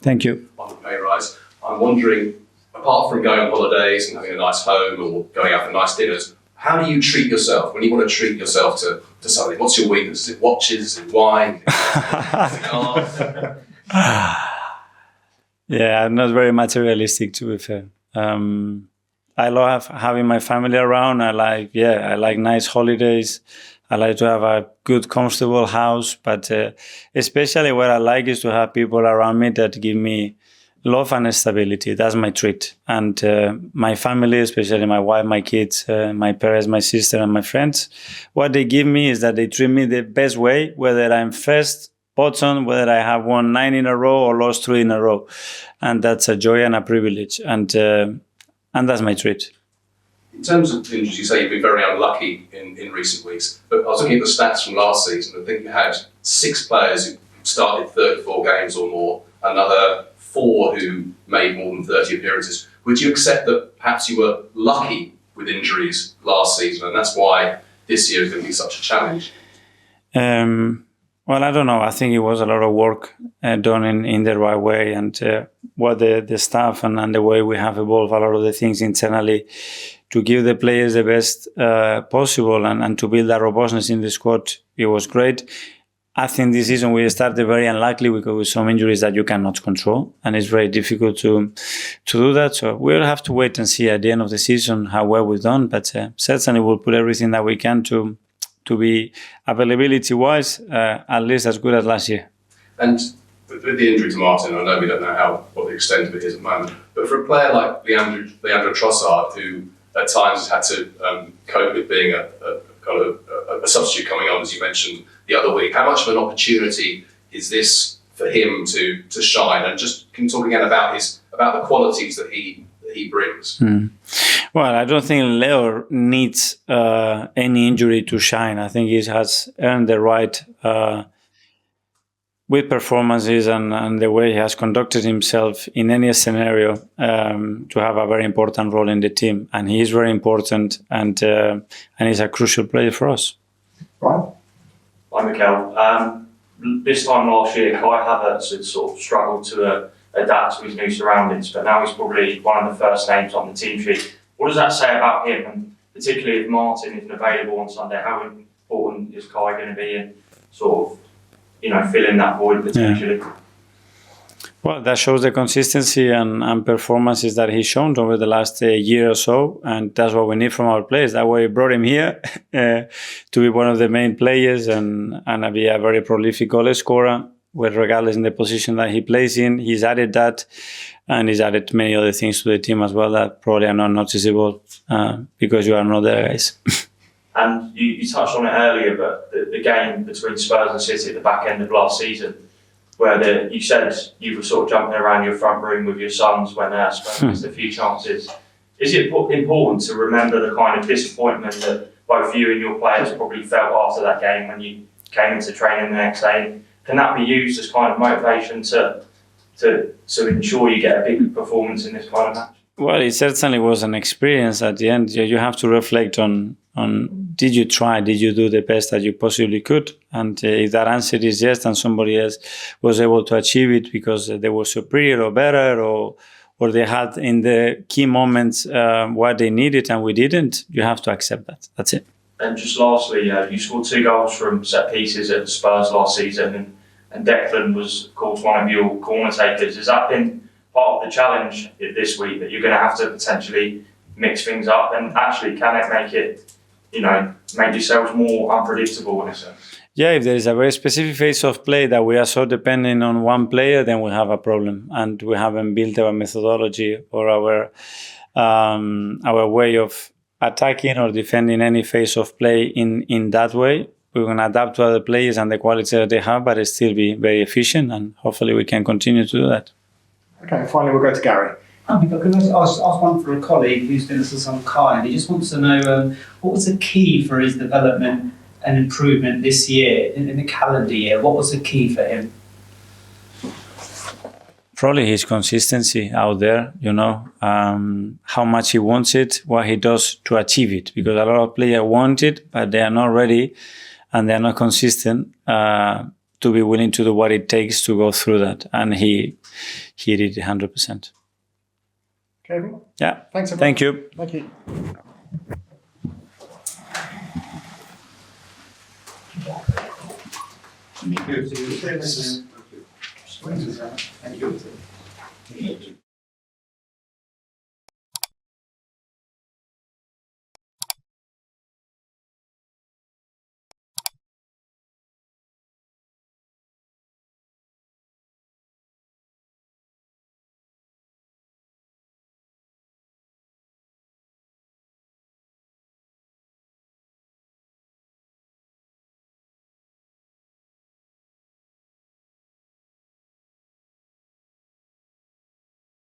Thank you. On the pay rise. I'm wondering, apart from going on holidays and having a nice home or going out for nice dinners, how do you treat yourself when you want to treat yourself to something? What's your weakness? Is it watches? Is it wine? Cigars? Yeah, I'm not very materialistic, to be fair. I love having my family around. I like nice holidays. I like to have a good, comfortable house. But especially what I like is to have people around me that give me love and stability. That's my treat. And my family, especially my wife, my kids, my parents, my sister, and my friends, what they give me is that they treat me the best way, whether I'm first, bottom, whether I have won 9 in a row or lost 3 in a row. And that's a joy and a privilege. And that's my treat. In terms of injuries, you say you've been very unlucky in recent weeks. But I was looking at the stats from last season. I think you had 6 players who started 34 games or more, another 4 who made more than 30 appearances. Would you accept that perhaps you were lucky with injuries last season and that's why this year is going to be such a challenge? Well, I don't know. I think it was a lot of work done in the right way, and what the staff and the way we have evolved a lot of the things internally to give the players the best possible and to build that robustness in the squad. It was great. I think this season we started very unluckily because with some injuries that you cannot control, and it's very difficult to do that. So we'll have to wait and see at the end of the season how well we've done. But certainly we'll put everything that we can to be availability-wise at least as good as last year. And with the injury to Martin, I know we don't know what the extent of it is at the moment, but for a player like Leandro Trossard, who at times has had to cope with being a kind of a substitute coming on, as you mentioned the other week, how much of an opportunity is this for him to shine? And just can you talk again about the qualities that he brings? Well, I don't think Leo needs any injury to shine. I think he has earned the right with performances and the way he has conducted himself in any scenario to have a very important role in the team. And he is very important and he's a crucial player for us. Right. Hi, Mikel. This time last year, Kai Havertz had sort of struggled to adapt to his new surroundings, but now he's probably one of the first names on the team sheet. What does that say about him, and particularly if Martin isn't available on Sunday? How important is Kai going to be in sort of, filling that void potentially? Yeah. Well, that shows the consistency and performances that he's shown over the last year or so, and that's what we need from our players. That way, we brought him here to be one of the main players and be a very prolific goal scorer. Well, regardless in the position that he plays in, he's added that, and he's added many other things to the team as well that probably are not noticeable because you are not there, guys. And you touched on it earlier, but the game between Spurs and City at the back end of last season, where you said you were sort of jumping around your front room with your sons when Spurs missed a few chances. Is it important to remember the kind of disappointment that both you and your players probably felt after that game when you came into training the next day? Can that be used as kind of motivation to ensure you get a big performance in this kind of match? Well, it certainly was an experience at the end. You have to reflect on did you try, did you do the best that you possibly could? And if that answer is yes, and somebody else was able to achieve it because they were superior or better or they had in the key moments what they needed and we didn't, you have to accept that. That's it. And just lastly, you scored 2 goals from set pieces at Spurs last season, and Declan was, of course, one of your corner takers. Has that been part of the challenge this week, that you're going to have to potentially mix things up? And actually, can it make yourselves more unpredictable in a sense? Yeah, if there is a very specific phase of play that we are so dependent on one player, then we have a problem, and we haven't built our methodology or our way of attacking or defending any phase of play in that way. We're going to adapt to other players and the quality that they have, but still be very efficient, and hopefully we can continue to do that. Okay, finally we'll go to Gary. Can I ask one for a colleague who's been listening to some kind? He just wants to know what was the key for his development and improvement this year, in the calendar year? What was the key for him? Probably his consistency out there, how much he wants it, what he does to achieve it. Because a lot of players want it, but they are not ready and they are not consistent to to be willing to do what it takes to go through that, and he did 100%. Okay, everyone. Yeah. Thanks, everyone. Thank you. Thank you. Thank you.